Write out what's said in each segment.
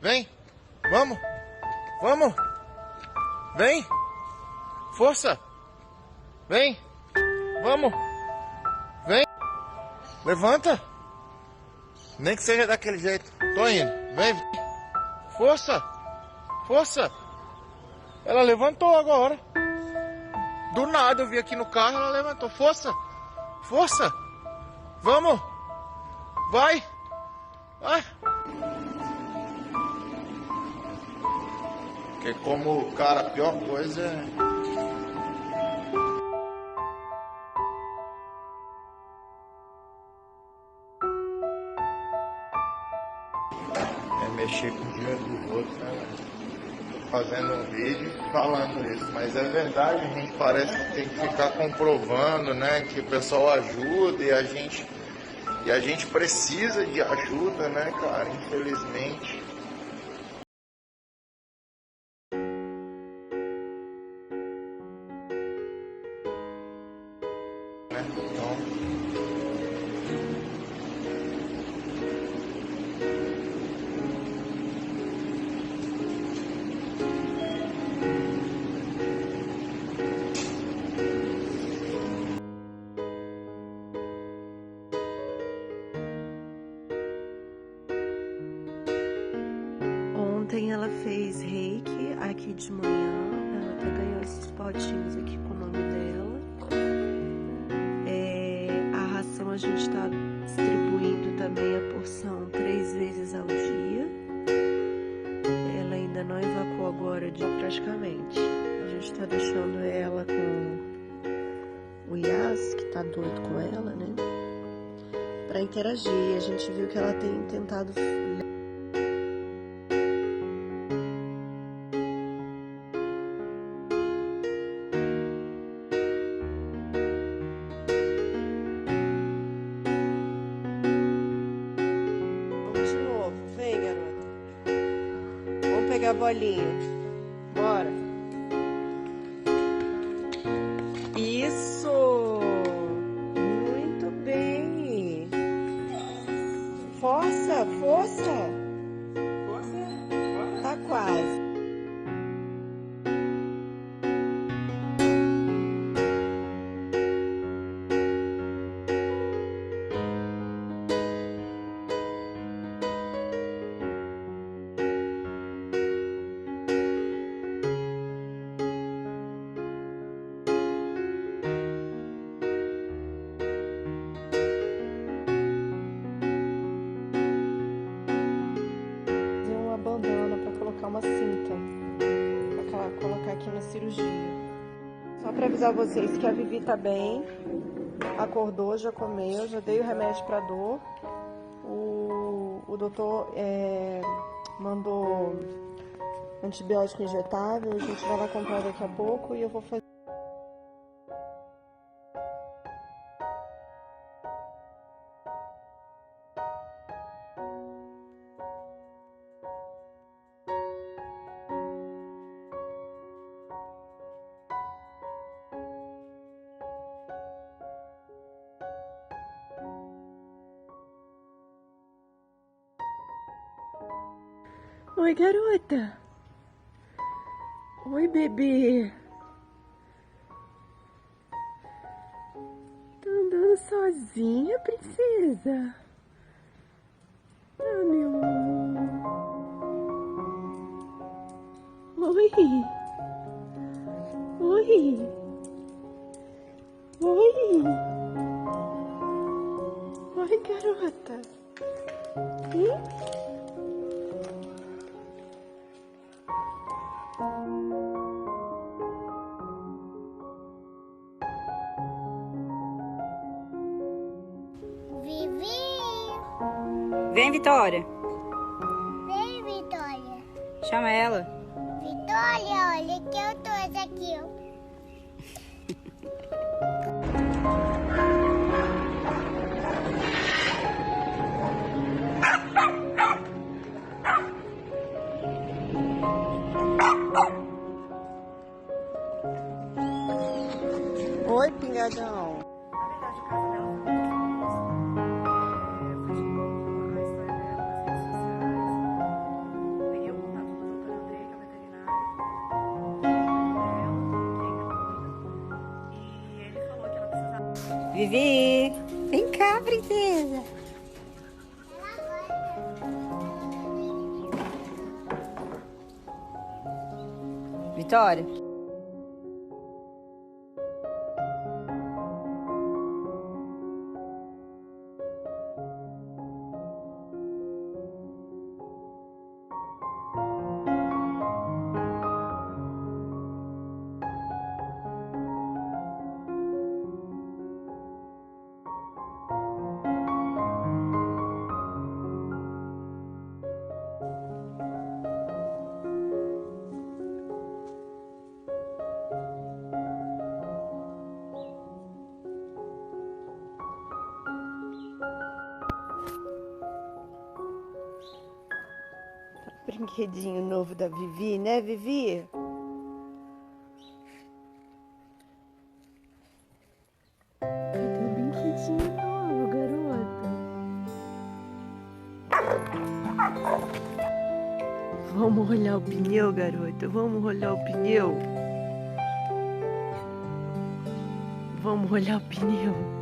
Vem. Vamos. Vamos. Vem. Força. Vem. Vamos. Vem. Levanta. Nem que seja daquele jeito. Tô indo. Vem. Força. Força. Ela levantou agora. Do nada eu vi aqui no carro, ela levantou. Força. Força. Vamos. Vai. Vai. Porque como, cara, a pior coisa é mexer com o dinheiro dos outros, né? Tô fazendo um vídeo falando isso, mas é verdade, a gente parece que tem que ficar comprovando, né? Que o pessoal ajuda e a gente precisa de ajuda, né, cara? Infelizmente. Ontem ela fez reiki aqui de manhã, ela até ganhou esses potinhos aqui com o nome dela. A ração a gente está distribuindo também a porção 3 vezes ao dia. Ela ainda não evacuou agora praticamente. A gente está deixando ela com o Yas, que tá doido com ela, né? Para interagir. A gente viu que ela tem tentado... Vem, garota. Vamos pegar a bolinha. Bora. Isso. Muito bem. Força, força. Força. Tá quase. Bandana para colocar uma cinta para colocar aqui na cirurgia. Só para avisar vocês que a Vivi tá bem, acordou, já comeu, já dei o remédio para dor. O doutor mandou antibiótico injetável, a gente vai lá comprar daqui a pouco e eu vou fazer. Oi, garota. Oi, bebê. Tá andando sozinha, princesa? Ah, meu amor. Oi. Oi. Oi. Oi, garota. Vivi! Vem, Vitória. Vem, Vitória. Chama ela. Vitória, olha que eu tô aqui, ó. Oi, pingadão. Na verdade, o caso dela foi muito difícil. A história dela nas redes sociais. Vivi, vem cá, princesa. Vitória. Brinquedinho novo da Vivi, né, Vivi? Cadê o brinquedinho novo, garota? Vamos rolar o pneu, garota? Vamos rolar o pneu? Vamos rolar o pneu?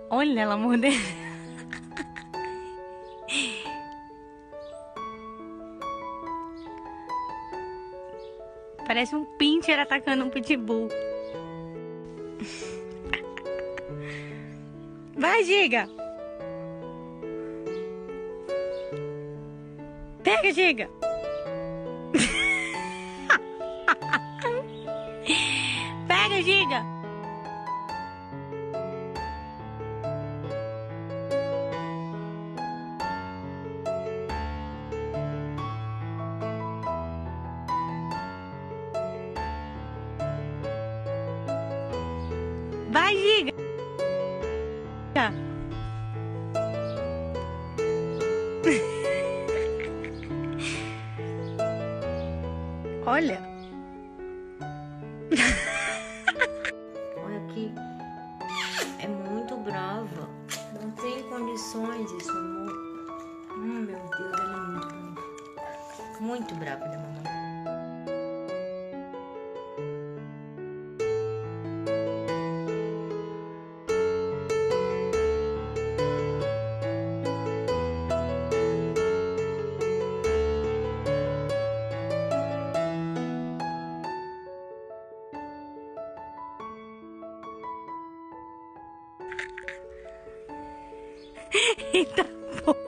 Olha ela mordendo. Parece um pincher atacando um pitbull. Vai, Giga! Pega, Giga! Pega, Giga! Vai, Giga! Olha! Olha aqui, é muito brava. Não tem condições isso, amor. Meu Deus, ela é muito brava. Muito brava da mamãe. Tá bom.